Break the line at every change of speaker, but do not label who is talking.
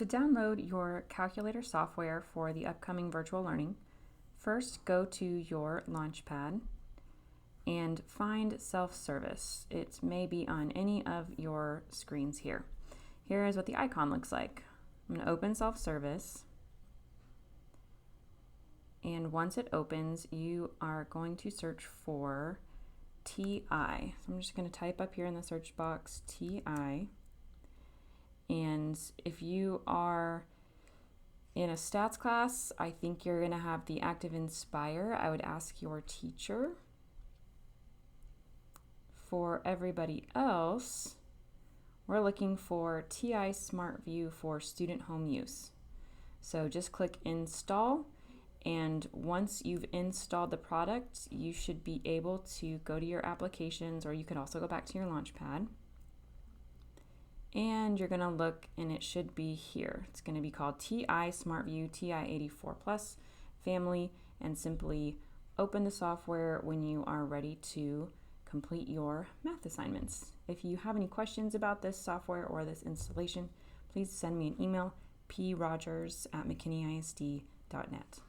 To download your calculator software for the upcoming virtual learning, first go to your Launchpad and find self-service. It may be on any of your screens here. Here is what the icon looks like. I'm going to open self-service, and once it opens, you are going to search for TI. So I'm just going to type up here in the search box TI. And if you are in a stats class, I think you're going to have the Active Inspire. I would ask your teacher. For everybody else, we're looking for TI Smart View for student home use. So just click Install, and once you've installed the product, you should be able to go to your applications, or you could also go back to your Launchpad. And you're going to look, and it should be here. It's going to be called TI Smart View TI-84 Plus Family, and simply open the software when you are ready to complete your math assignments. If you have any questions about this software or this installation, please send me an email, progers@mckinneyisd.net.